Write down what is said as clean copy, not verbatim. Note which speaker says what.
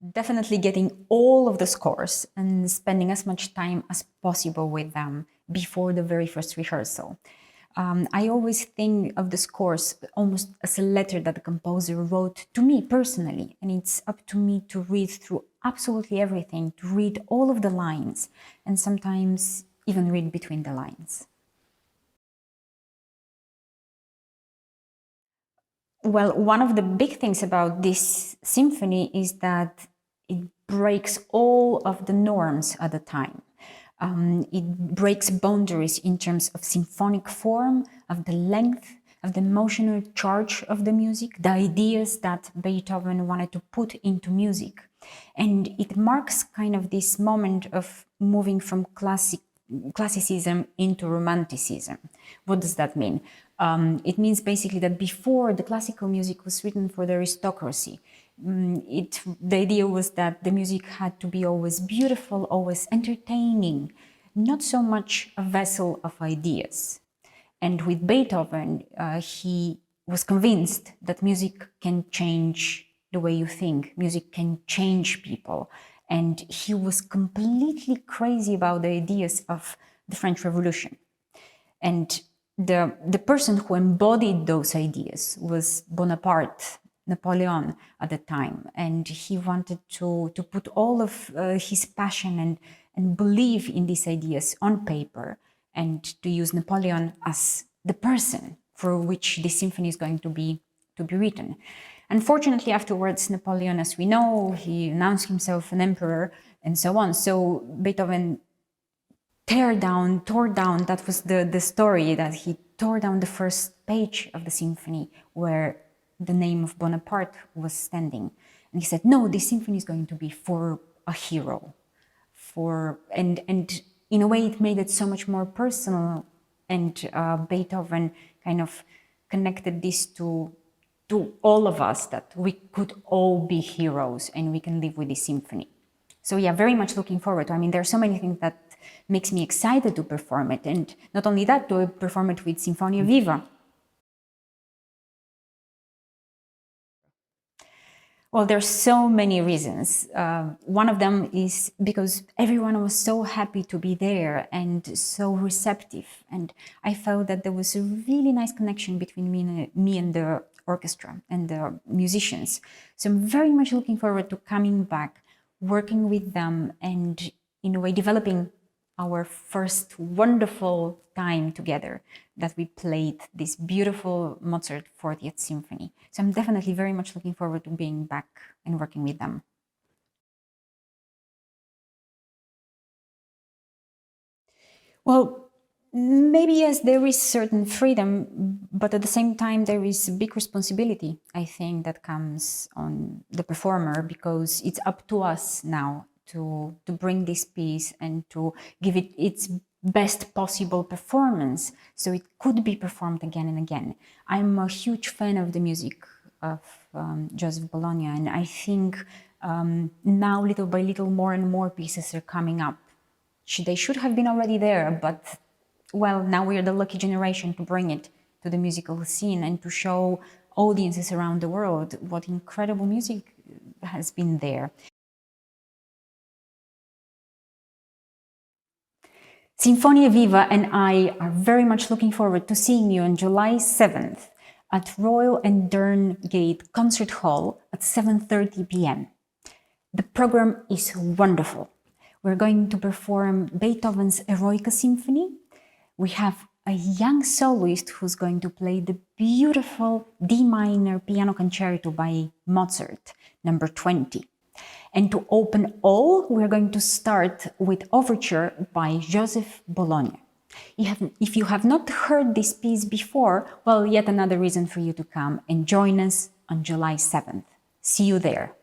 Speaker 1: Definitely getting all of the scores and spending as much time as possible with them before the very first rehearsal. I always think of the scores almost as a letter that the composer wrote to me personally, and it's up to me to read through absolutely everything, to read all of the lines, and sometimes even read between the lines. Well, one of the big things about this symphony is that it breaks all of the norms at the time. It breaks boundaries in terms of symphonic form, of the length, of the emotional charge of the music, the ideas that Beethoven wanted to put into music. And it marks kind of this moment of moving from classicism into romanticism. What does that mean? It means basically that before the classical music was written for the aristocracy, the idea was that the music had to be always beautiful, always entertaining, not so much a vessel of ideas. And with Beethoven, he was convinced that music can change the way you think, music can change people. And he was completely crazy about the ideas of the French Revolution. And the person who embodied those ideas was Bonaparte, Napoleon at the time. And he wanted to put all of his passion and belief in these ideas on paper, and to use Napoleon as the person for which this symphony is going to be written. Unfortunately, afterwards, Napoleon, as we know, he announced himself an emperor and so on. So Beethoven tore down, that was the story, that he tore down the first page of the symphony where the name of Bonaparte was standing. And he said, no, this symphony is going to be for a hero. And in a way, it made it so much more personal. And Beethoven kind of connected this to all of us, that we could all be heroes and we can live with this symphony. So yeah, very much looking forward to it. I mean, there are so many things that makes me excited to perform it. And not only that, to perform it with Sinfonia Viva. Well, there's so many reasons. One of them is because everyone was so happy to be there and so receptive. And I felt that there was a really nice connection between me and the orchestra and the musicians. So I'm very much looking forward to coming back, working with them, and in a way developing our first wonderful time together, that we played this beautiful Mozart 40th Symphony. So I'm definitely very much looking forward to being back and working with them. Well, maybe yes, there is certain freedom, but at the same time, there is a big responsibility, I think, that comes on the performer, because it's up to us now to bring this piece and to give it its best possible performance, so it could be performed again and again. I'm a huge fan of the music of Joseph Bologna, and I think now, little by little, more and more pieces are coming up. They should have been already there, but well, now we're the lucky generation to bring it to the musical scene and to show audiences around the world what incredible music has been there. Sinfonia Viva and I are very much looking forward to seeing you on July 7th at Royal and Derngate Concert Hall at 7:30 p.m. The program is wonderful. We're going to perform Beethoven's Eroica Symphony. We have a young soloist who's going to play the beautiful D minor piano concerto by Mozart, number 20. And to open all, we're going to start with Overture by Joseph Bologna. If you have not heard this piece before, well, yet another reason for you to come and join us on July 7th. See you there.